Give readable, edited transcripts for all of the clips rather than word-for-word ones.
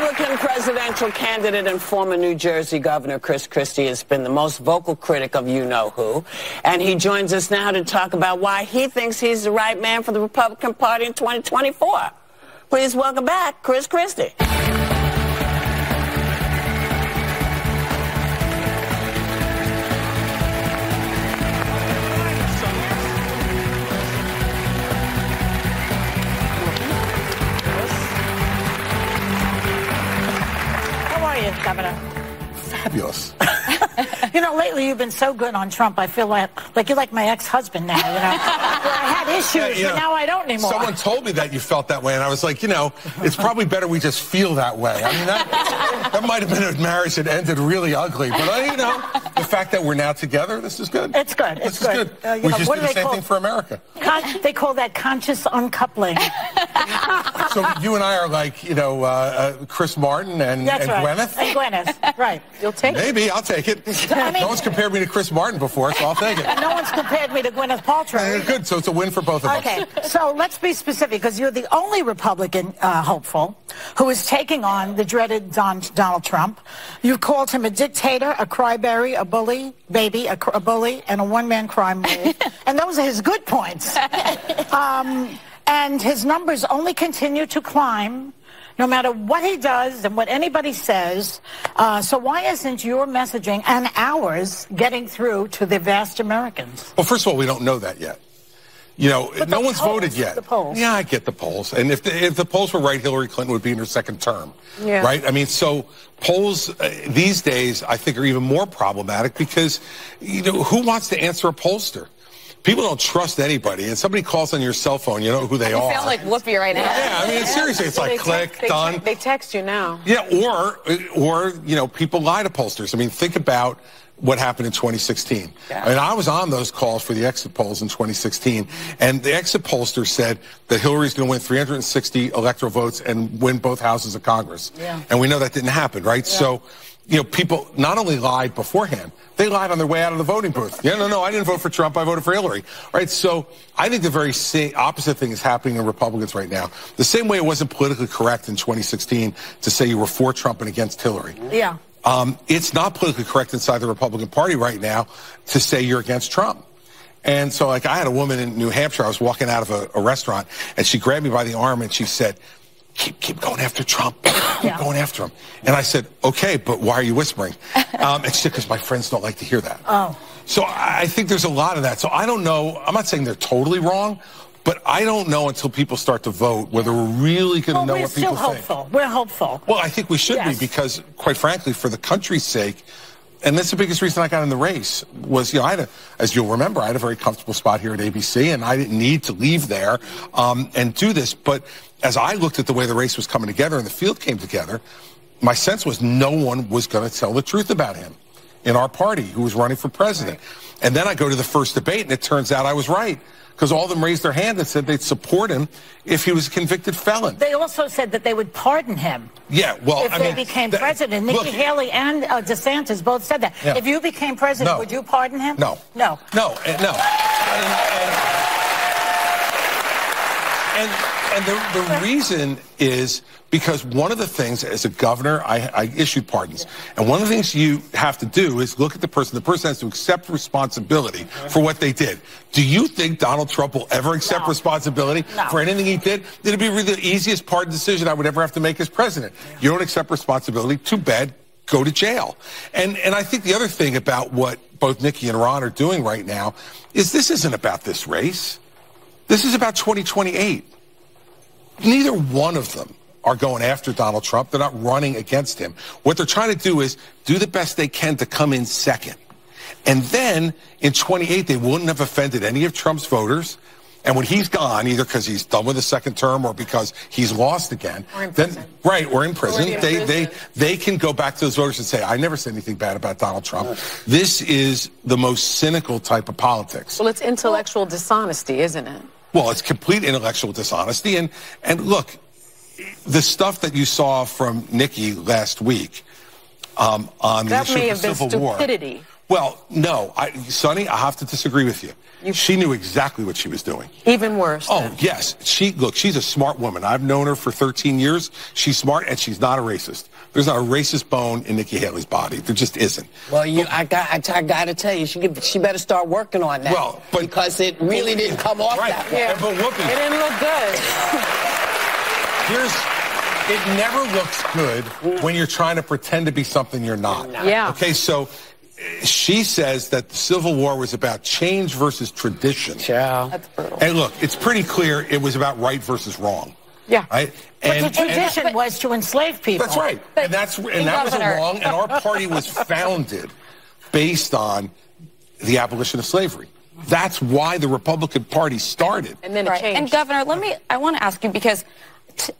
Republican presidential candidate and former New Jersey Governor Christie has been the most vocal critic of you-know-who, and he joins us now to talk about why he thinks he's the right man for the Republican Party in 2024. Please welcome back Christie. Governor. Fabulous. You know, lately you've been so good on Trump. I feel like you're like my ex-husband now, you know. Where I had issues, but now I don't anymore. Someone told me that you felt that way, and I was like, you know, it's probably better we just feel that way. I mean, that might have been a marriage that ended really ugly, but, you know, the fact that we're now together, this is good. It's good. It's good. We just did the same thing for America. They call that conscious uncoupling. So you and I are like, you know, Chris Martin and Gwyneth? And Gwyneth, right. You'll take it. Maybe, I'll take it. I mean, no one's compared me to Chris Martin before, so I'll take it. No one's compared me to Gwyneth Paltrow. Good, so it's a win for both of us. Okay, so let's be specific, because you're the only Republican hopeful who is taking on the dreaded Donald Trump. You've called him a dictator, a cryberry, a bully, a bully, and a one-man crime mole. And those are his good points. And his numbers only continue to climb, no matter what he does and what anybody says. So why isn't your messaging and ours getting through to the vast Americans? Well, first of all, we don't know that yet. You know, no one's voted yet. The polls. Yeah, I get the polls. And if the polls were right, Hillary Clinton would be in her second term. Yeah. Right? I mean, so polls these days, I think, are even more problematic because, you know, who wants to answer a pollster? People don't trust anybody, and somebody calls on your cell phone, you know who they are. You sound like Whoopi right now. Yeah, I mean, seriously, it's like click, done. They text you now. Yeah, or you know, people lie to pollsters. I mean, think about what happened in 2016. Yeah. I mean, I was on those calls for the exit polls in 2016, and the exit pollster said that Hillary's going to win 360 electoral votes and win both houses of Congress. Yeah. And we know that didn't happen, right? Yeah. So, you know, people not only lied beforehand, they lied on their way out of the voting booth. Yeah, no, I didn't vote for Trump. I voted for Hillary. Right? So I think the very opposite thing is happening in Republicans right now. The same way it wasn't politically correct in 2016 to say you were for Trump and against Hillary. Yeah. It's not politically correct inside the Republican Party right now to say you're against Trump. And so, like, I had a woman in New Hampshire. I was walking out of a restaurant, and she grabbed me by the arm, and she said, keep going after Trump. Keep going after him. And I said, okay, but why are you whispering? And she said, because my friends don't like to hear that. Oh. So I think there's a lot of that. So I don't know. I'm not saying they're totally wrong, but I don't know until people start to vote whether we're really going to know what people think. We're hopeful. Well, I think we should be because, quite frankly, for the country's sake, and that's the biggest reason I got in the race was, you know, as you'll remember, I had a very comfortable spot here at ABC, and I didn't need to leave there and do this. But as I looked at the way the race was coming together and the field came together, my sense was no one was going to tell the truth about him in our party who was running for president. Right. And then I go to the first debate, and it turns out I was right. Because all of them raised their hand and said they'd support him if he was a convicted felon. They also said that they would pardon him. Yeah, well, if they became president. Nikki Haley and DeSantis both said that. Yeah. If you became president, would you pardon him? No. No. No. No. And the reason is because one of the things, as a governor, I issued pardons. And one of the things you have to do is look at the person. The person has to accept responsibility for what they did. Do you think Donald Trump will ever accept responsibility for anything he did? It'd be really the easiest pardon decision I would ever have to make as president. You don't accept responsibility, too bad, go to jail. And I think the other thing about what both Nikki and Ron are doing right now is this isn't about this race. This is about 2028. Neither one of them are going after Donald Trump. They're not running against him. What they're trying to do is do the best they can to come in second. And then in 28, they wouldn't have offended any of Trump's voters. And when he's gone, either because he's done with his second term or because he's lost again, or in prison. Or in prison, they can go back to those voters and say, I never said anything bad about Donald Trump. This is the most cynical type of politics. Well, it's intellectual dishonesty, isn't it? Well, it's complete intellectual dishonesty. And look, the stuff that you saw from Nikki last week on the issue of the Civil War. That may have been stupidity. Well, no, Sonny, I have to disagree with you. She knew exactly what she was doing. Even worse. Oh, yes. She's a smart woman. I've known her for 13 years. She's smart, and she's not a racist. There's not a racist bone in Nikki Haley's body. There just isn't. Well, I got to tell you, she better start working on that. Well, because it really didn't come off right. that way. Yeah. But look, it didn't look good. It never looks good when you're trying to pretend to be something you're not. Yeah. Okay, so she says that the Civil War was about change versus tradition. Yeah. That's brutal. And look, it's pretty clear it was about right versus wrong. Yeah. Right? But the tradition was to enslave people. That's right. And that was wrong, and our party was founded based on the abolition of slavery. That's why the Republican Party started. And then it changed. And Governor, I want to ask you, because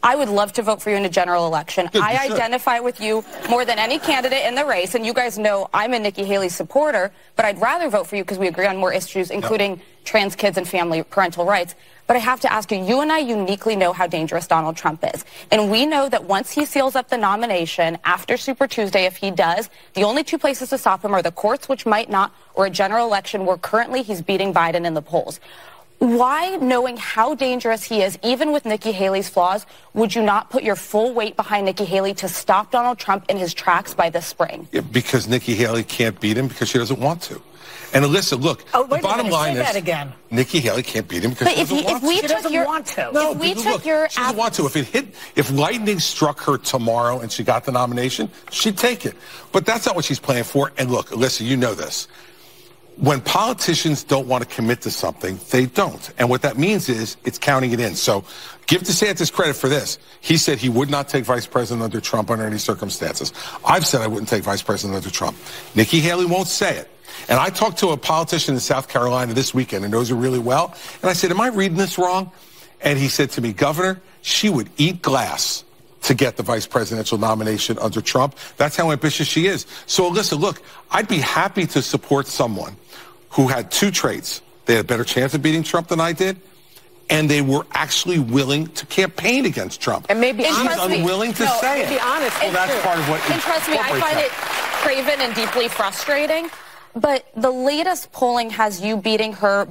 I would love to vote for you in a general election. Good, I identify with you more than any candidate in the race, and you guys know I'm a Nikki Haley supporter, but I'd rather vote for you because we agree on more issues, including trans kids and family parental rights. But I have to ask you, you and I uniquely know how dangerous Donald Trump is. And we know that once he seals up the nomination after Super Tuesday, if he does, the only two places to stop him are the courts, which might not, or a general election where currently he's beating Biden in the polls. Why, knowing how dangerous he is, even with Nikki Haley's flaws, would you not put your full weight behind Nikki Haley to stop Donald Trump in his tracks by this spring? Yeah, because Nikki Haley can't beat him because she doesn't want to. And Alyssa, look, the bottom line is again. Nikki Haley can't beat him because she doesn't want to. She doesn't want to. No, if we took she doesn't want to. If lightning struck her tomorrow and she got the nomination, she'd take it. But that's not what she's playing for. And look, Alyssa, you know this. When politicians don't want to commit to something, they don't. And what that means is it's counting it in. So give DeSantis credit for this. He said he would not take vice president under Trump under any circumstances. I've said I wouldn't take vice president under Trump. Nikki Haley won't say it. And I talked to a politician in South Carolina this weekend who knows her really well. And I said, am I reading this wrong? And he said to me, Governor, she would eat glass to get the vice presidential nomination under Trump. That's how ambitious she is. So, Alyssa, look, I'd be happy to support someone who had two traits. They had a better chance of beating Trump than I did, and they were actually willing to campaign against Trump. And maybe she's unwilling to say it. Be honest. Well, that's part of what. And trust me, I find it craven and deeply frustrating. But the latest polling has you beating her,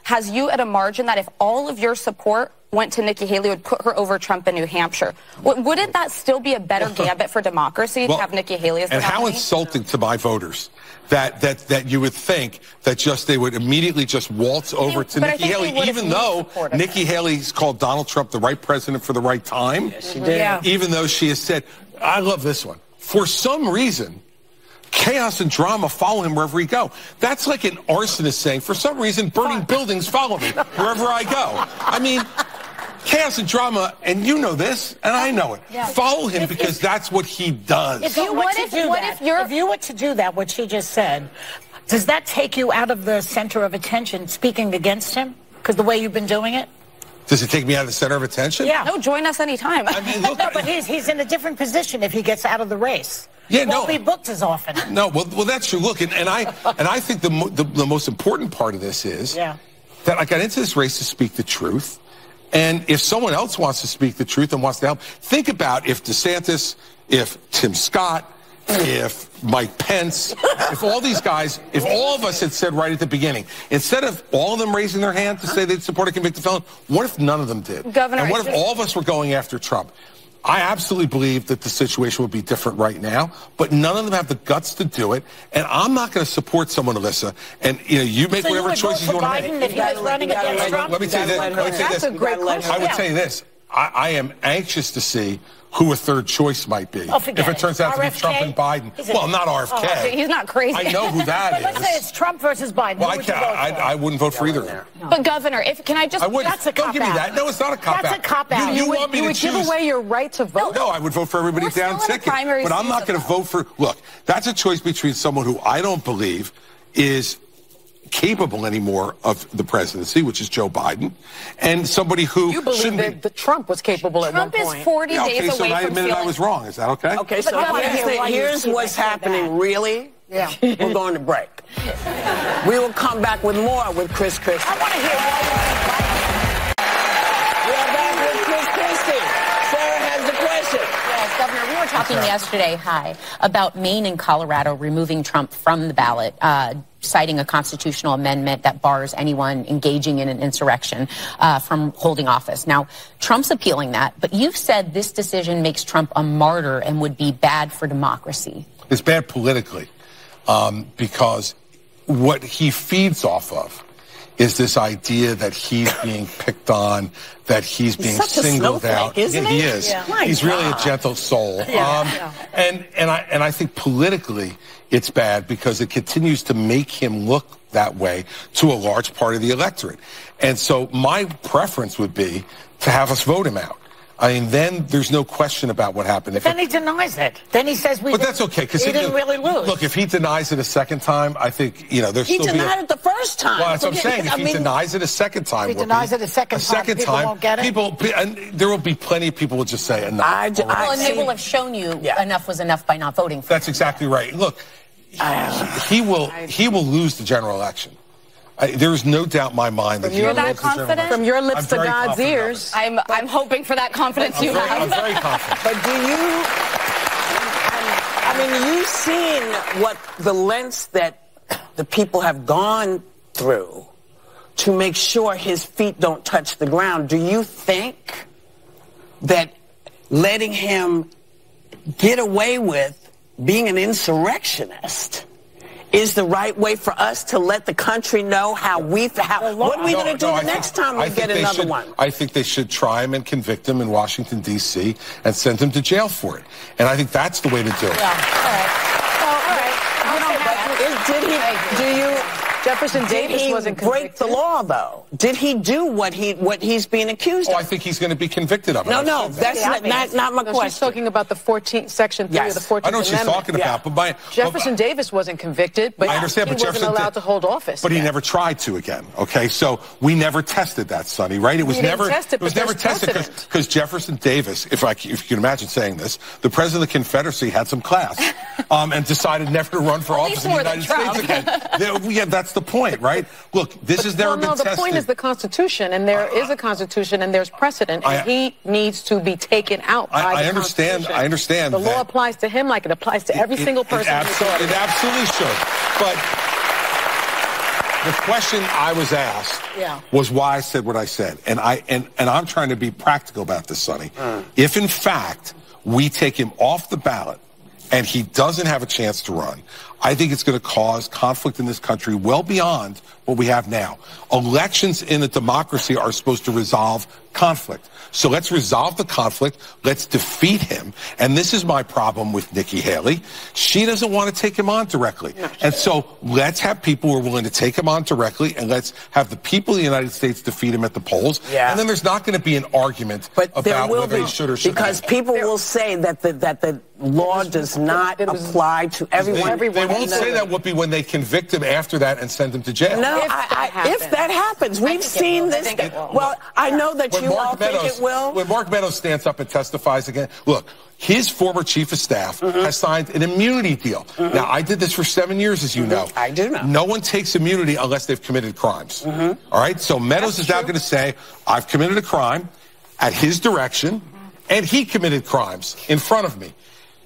has you at a margin that if all of your support went to Nikki Haley, would put her over Trump in New Hampshire. Wouldn't that still be a better gambit for democracy to have Nikki Haley as the nominee? And how insulting to my voters that you would think that they would immediately just waltz over to Nikki Haley, even though Nikki Haley's called Donald Trump the right president for the right time. Yes, she did. Yeah. Even though she has said, I love this one. For some reason, chaos and drama follow him wherever he go. That's like an arsonist saying, for some reason, burning buildings follow me wherever I go. I mean, chaos and drama, and you know this, and I know it. Yeah. Follow him because that's what he does. If you were to do that, what she just said, does that take you out of the center of attention speaking against him? Because the way you've been doing it? Does it take me out of the center of attention? Yeah. No, join us anytime. I mean, look, no, but he's in a different position if he gets out of the race. Yeah, he won't be booked as often. No, well, that's true. Look, and I think the most important part of this is that I got into this race to speak the truth. And if someone else wants to speak the truth and wants to help, think about if DeSantis, if Tim Scott, if Mike Pence, if all these guys, if all of us had said right at the beginning, instead of all of them raising their hand to say they'd support a convicted felon, what if none of them did? Governor, and what if all of us were going after Trump? I absolutely believe that the situation would be different right now, but none of them have the guts to do it. And I'm not going to support someone, Alyssa. And you make whatever choices you want to make. If he was running against Trump? Let me tell you this. That's a great question. I would tell you this. I am anxious to see who a third choice might be. Oh, if it turns out to be Trump and Biden. Well, not RFK. Oh, he's not crazy. I know who that is. Let's say it's Trump versus Biden. Well, I wouldn't vote for either of them. But Governor, can I just... I wouldn't. That's a cop-out. Don't give me that. No, it's not a cop-out. That's a cop-out. You want me to choose... You would give away your right to vote? No, I would vote for everybody down ticket. But I'm not going to vote for... Look, that's a choice between someone who I don't believe is capable anymore of the presidency, which is Joe Biden, and somebody who you believe that Trump was capable at one point. Trump is 40 days away from so I admitted I was wrong. Is that okay? Okay, so here's what's happening, really. Yeah. We're going to break. We will come back with more with Chris Christie. I want to hear more. We're back with Chris Christie. Sarah has the question. Yes, Governor, we were talking yesterday, about Maine and Colorado removing Trump from the ballot. citing a constitutional amendment that bars anyone engaging in an insurrection from holding office. Now, Trump's appealing that, but you've said this decision makes Trump a martyr and would be bad for democracy. It's bad politically because what he feeds off of is this idea that he's being picked on, that he's being singled out. Isn't he? He is. Yeah. He's really a gentle soul. And I think politically it's bad because it continues to make him look that way to a large part of the electorate. And so my preference would be to have us vote him out. I mean, then there's no question about what happened. But then he denies it. Then he says But that's okay, because he didn't really lose. Look, if he denies it a second time, I think, there's He still denied it the first time. Well, that's what I'm saying. If he denies it a second time, If he denies it a second time, people won't get it? and there will be plenty of people who will just say enough. Well, and they will have shown you enough was enough by not voting for That's exactly right. Look, he will lose the general election. There is no doubt in my mind that you're that confident? From your lips to very God's confident of ears. I'm hoping for that confidence you have. I'm very confident. But you've seen what the lengths that the people have gone through to make sure his feet don't touch the ground. Do you think that letting him get away with being an insurrectionist is the right way for us to let the country know what are we going to do the next time we get another one? I think they should try him and convict him in Washington, D.C. and send him to jail for it. And I think that's the way to do it. Yeah. All right. Jefferson Davis wasn't convicted. Break the law, though? Did he do what he's being accused of? I think he's going to be convicted of it. No, that's not my question. She's talking about the 14th, Section 3 of the 14th Amendment. I know what she's talking about, but Jefferson Davis wasn't convicted, but I understand, he wasn't allowed to hold office. But he never tried to again. Okay, so we never tested that, Sonny. Right? It was never tested because Jefferson Davis, if you can imagine saying this, the president of the Confederacy had some class and decided never to run for office in the United States again. Yeah, that's the point, right? Look, this has never been tested. The point is the Constitution, and there is a Constitution, and there's precedent, and he needs to be taken out by the Constitution. I understand. The law applies to him like it applies to every single person. It absolutely should. But the question I was asked was why I said what I said, and I'm trying to be practical about this, Sonny. If in fact we take him off the ballot and he doesn't have a chance to run, I think it's going to cause conflict in this country well beyond what we have now. Elections in a democracy are supposed to resolve conflict. So let's resolve the conflict. Let's defeat him. And this is my problem with Nikki Haley. She doesn't want to take him on directly. And so let's have people who are willing to take him on directly, and let's have the people of the United States defeat him at the polls. And then there's not going to be an argument about whether he should or shouldn't. Because people will say that the law does not apply to everyone. They won't say that, Whoopi, when they convict him after that and send him to jail. No, if that happens. We've seen this. Well, I know that you all think it will. When Mark Meadows stands up and testifies again, look, his former chief of staff has signed an immunity deal. Now, I did this for 7 years, as you know. I do know. No one takes immunity unless they've committed crimes. All right? So Meadows is now going to say, I've committed a crime at his direction, and he committed crimes in front of me.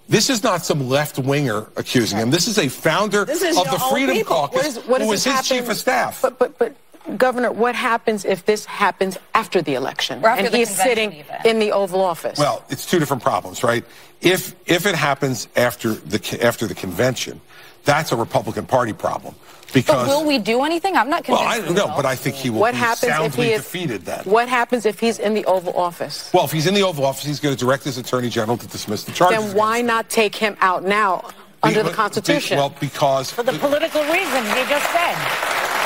This is not some left-winger accusing him. This is a founder of the Freedom Caucus who was his chief of staff. But Governor, what happens if this happens after the election and he's sitting in the Oval Office? Well, it's two different problems, right? If it happens after the convention, that's a Republican Party problem. Because, but will we do anything? I'm not convinced. Well, I don't know, but I think he will be soundly defeated then. What happens if he's in the Oval Office? Well, if he's in the Oval Office, he's going to direct his Attorney General to dismiss the charges. Then why not take him out now under the Constitution? Well, because... For the political reasons he just said.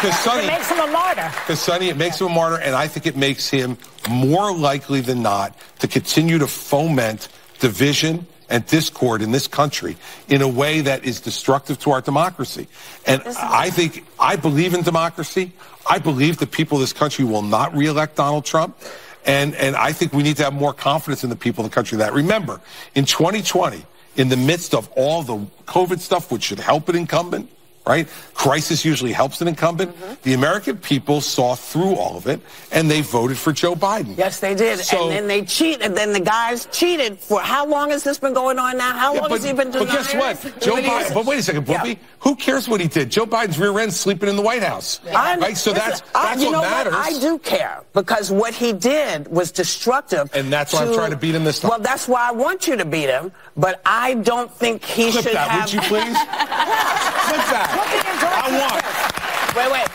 It makes him a martyr. Because, Sonny, it makes him a martyr, and I think it makes him more likely than not to continue to foment division and discord in this country in a way that is destructive to our democracy. And I believe in democracy. I believe the people of this country will not reelect Donald Trump. And I think we need to have more confidence in the people of the country that. Remember, in 2020, in the midst of all the COVID stuff, which should help an incumbent, right? Crisis usually helps an incumbent. The American people saw through all of it, and they voted for Joe Biden. Yes, they did. So, and then they cheated. And then the guys cheated for how long has this been going on now? How long has he been doing But guess what? Joe Biden, but wait a second, Whoopi. Who cares what he did? Joe Biden's rear end sleeping in the White House. Right? So that's what matters. I do care, because what he did was destructive. And that's why I'm trying to beat him this time. Well, that's why I want you to beat him, but I don't think he Clip should that, have... would you please? Clip that. Wait.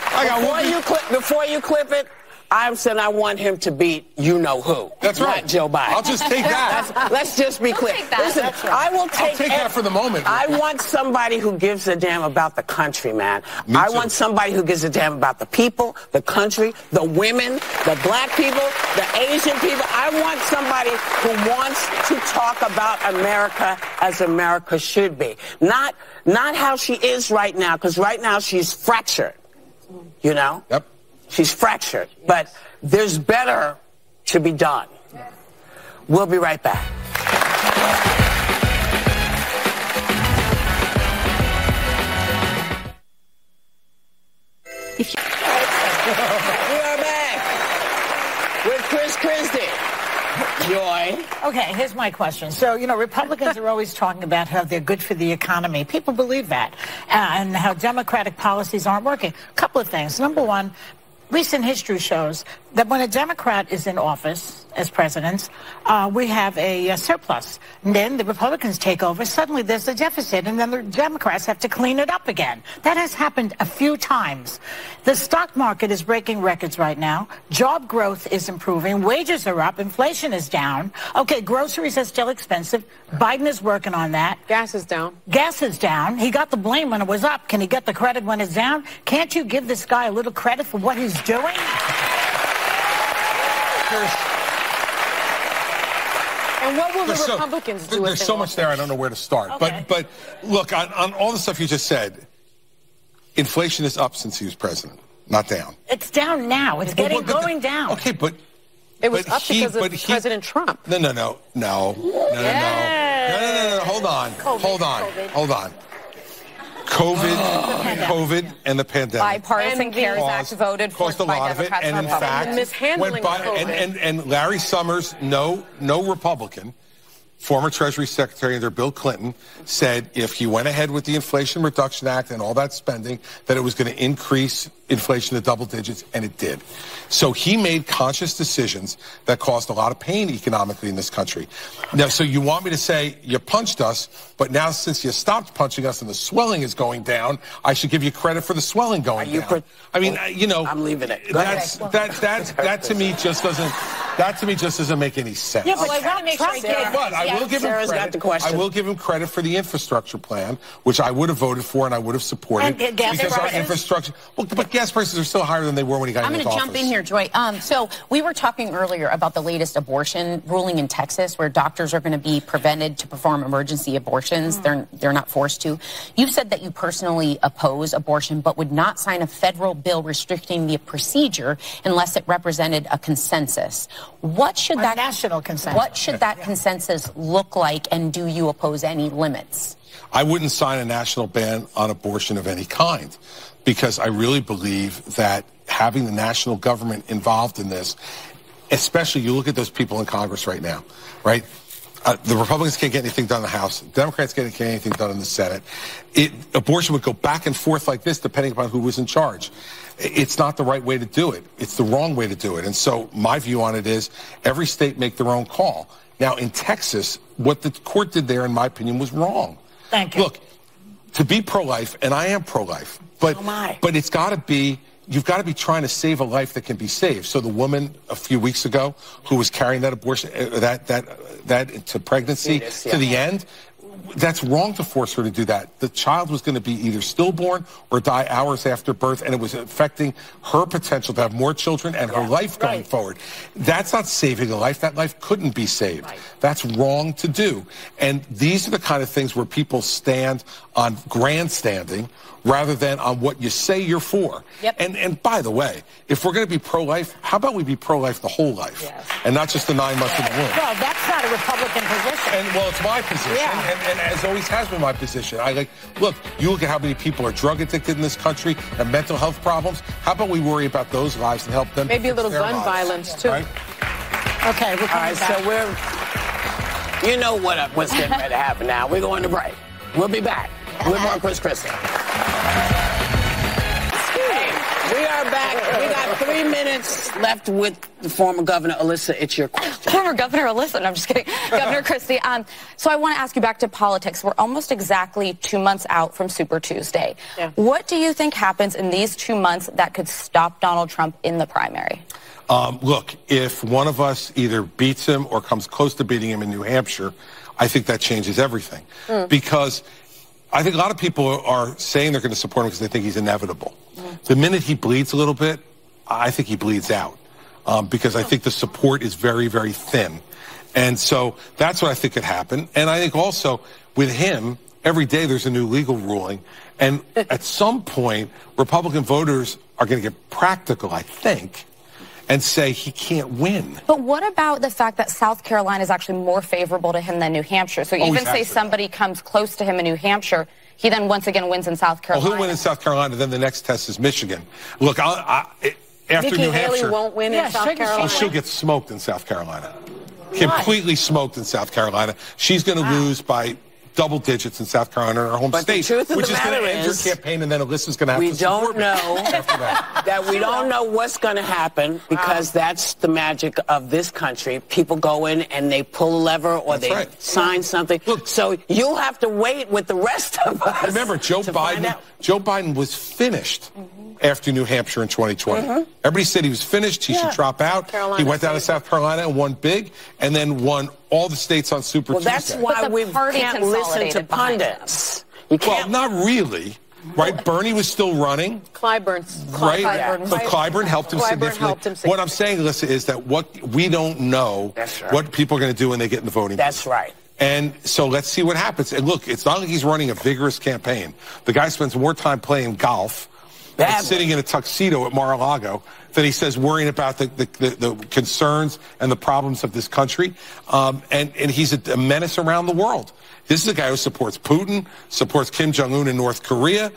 Before you clip it, I said I want him to beat you-know-who. That's right. Not Joe Biden. I'll just take that. Let's just be clear. Listen, I will take that for the moment. I want somebody who gives a damn about the country, man. I want somebody who gives a damn about the people, the country, the women, the black people, the Asian people. I want somebody who wants to talk about America as America should be. Not how she is right now, because right now she's fractured, you know? Yep. She's fractured, but there's better to be done. We'll be right back. We are back with Christie. Joy. Okay, here's my question. So, you know, Republicans are always talking about how they're good for the economy. People believe that. And how Democratic policies aren't working. A couple of things. Number one, recent history shows that when a Democrat is in office as president, we have a surplus. And then the Republicans take over. Suddenly there's a deficit, and then the Democrats have to clean it up again. That has happened a few times. The stock market is breaking records right now. Job growth is improving. Wages are up. Inflation is down. Okay, groceries are still expensive. Biden is working on that. Gas is down. Gas is down. He got the blame when it was up. Can he get the credit when it's down? Can't you give this guy a little credit for what he's doing? And what will the Republicans do? There's so much there, I don't know where to start. Okay. But look, on all the stuff you just said, inflation is up since he was president, not down. It's down now. It's going down. Okay, but it was up because of President Trump. No. Hold on. COVID and the pandemic. Bipartisan CARES Act voted for caused a lot of it, and in fact, mishandling and Larry Summers, no Republican, former Treasury Secretary under Bill Clinton, said if he went ahead with the Inflation Reduction Act and all that spending, that it was going to increase inflation to double digits, and it did. So he made conscious decisions that caused a lot of pain economically in this country. Now, so you want me to say you punched us, but now since you stopped punching us and the swelling is going down, I should give you credit for the swelling going down. I mean, you know, I'm leaving it. That to me just doesn't make any sense. Yeah, but I want to make sure But I will give him credit. I will give him credit for the infrastructure plan, which I would have voted for and I would have supported because our infrastructure. Well, but gas prices are still higher than they were when he got into office. I'm going to jump in here, Joy. So we were talking earlier about the latest abortion ruling in Texas, where doctors are going to be prevented to perform emergency abortions. They're not forced to. You've said that you personally oppose abortion, but would not sign a federal bill restricting the procedure unless it represented a consensus. What should that national consensus? What should that consensus look like, and do you oppose any limits? I wouldn't sign a national ban on abortion of any kind, because I really believe that having the national government involved in this, especially you look at those people in Congress right now, right? The Republicans can't get anything done in the House. Democrats can't get anything done in the Senate. Abortion would go back and forth like this depending upon who was in charge. It's not the right way to do it. It's the wrong way to do it. And so my view on it is every state make their own call. Now, in Texas, what the court did there, in my opinion, was wrong. Thank you. Look, to be pro-life, and I am pro-life, but it's got to be, you've got to be trying to save a life that can be saved. So the woman a few weeks ago who was carrying that abortion, that to pregnancy to the end, that's wrong to force her to do that. The child was going to be either stillborn or die hours after birth, and it was affecting her potential to have more children and her life going forward. That's not saving a life. That life couldn't be saved. That's wrong to do. And these are the kind of things where people stand on grandstanding rather than on what you say you're for. Yep. And by the way, if we're going to be pro-life, how about we be pro-life the whole life? Yes. And not just the 9 months of the womb? Well, that's not a Republican position. And, well, it's my position, and as always has been my position. Look, you look at how many people are drug addicted in this country and mental health problems. How about we worry about those lives and help them? Maybe a little gun violence, too. Right? Okay, we're coming back. So you know what's getting ready to happen now. We're going to break. We'll be back with more Christie. We are back. We got 3 minutes left with the former Governor Alyssa. It's your question. Former Governor Alyssa. No, I'm just kidding. Governor Christie. So I want to ask you back to politics. We're almost exactly 2 months out from Super Tuesday. Yeah. What do you think happens in these 2 months that could stop Donald Trump in the primary? Look, if one of us either beats him or comes close to beating him in New Hampshire, I think that changes everything. Because I think a lot of people are saying they're going to support him because they think he's inevitable. The minute he bleeds a little bit, I think he bleeds out. Because I think the support is very, very thin. And so that's what I think could happen. And I think also with him, every day there's a new legal ruling. And at some point, Republican voters are going to get practical, I think, and say he can't win. But what about the fact that South Carolina is actually more favorable to him than New Hampshire? So even say somebody comes close to him in New Hampshire, he then once again wins in South Carolina. Well, he'll win in South Carolina, then the next test is Michigan. Look, after Nikki New Hampshire... Haley won't win in South Carolina. Oh, she'll get smoked in South Carolina. Completely smoked in South Carolina. She's going to lose by double digits in South Carolina, our home state, which is going to end your campaign, and then Alyssa's going to have to support me after that. We don't know what's going to happen because that's the magic of this country. People go in and they pull a lever or they sign something. Look, so you'll have to wait with the rest of us. Remember, Joe Biden was finished after New Hampshire in 2020. Everybody said he was finished. He should drop out. He went down to South Carolina and won big, and then won all the states on Super Tuesday. That's why we can't listen to pundits. Well, not really. Right? Bernie was still running. Clyburn. But Clyburn helped him significantly. What I'm saying, Alyssa, is that we don't know what people are going to do when they get in the voting booth. That's right. And so let's see what happens. And look, it's not like he's running a vigorous campaign. The guy spends more time playing golf and sitting in a tuxedo at Mar-a-Lago than he says worrying about the concerns and the problems of this country. And he's a menace around the world. This is a guy who supports Putin, supports Kim Jong-un in North Korea,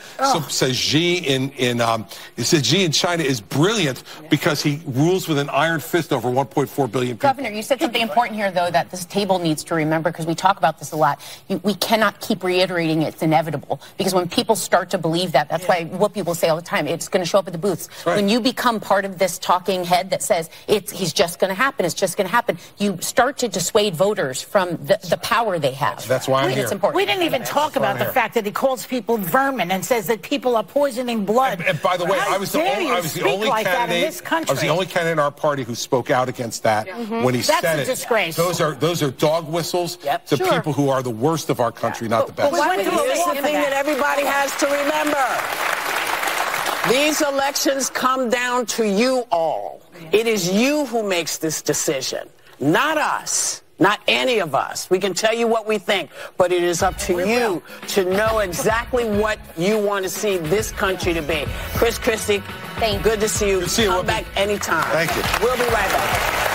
says Xi in China is brilliant because he rules with an iron fist over 1.4 billion people. Governor, you said something important here, though, that this table needs to remember, because we talk about this a lot. We cannot keep reiterating it's inevitable, because when people start to believe that, that's why what people say all the time, it's going to show up at the booths. When you become part of this talking head that says he's just going to happen, it's just going to happen, you start to dissuade voters from the power they have. That's why I'm here. It's important. We didn't even talk about the fact that he calls people vermin and says that people are poisoning blood. And by the way, I was the only candidate in our party who spoke out against that when he said it. That's a disgrace. Those are dog whistles to people who are the worst of our country, not the best. Here's the thing that everybody has to remember. These elections come down to you all. It is you who makes this decision, not us. Not any of us. We can tell you what we think, but it is up to you to know exactly what you want to see this country to be. Christie, good to see you. Good to see you. Come back anytime. Thank you. We'll be right back.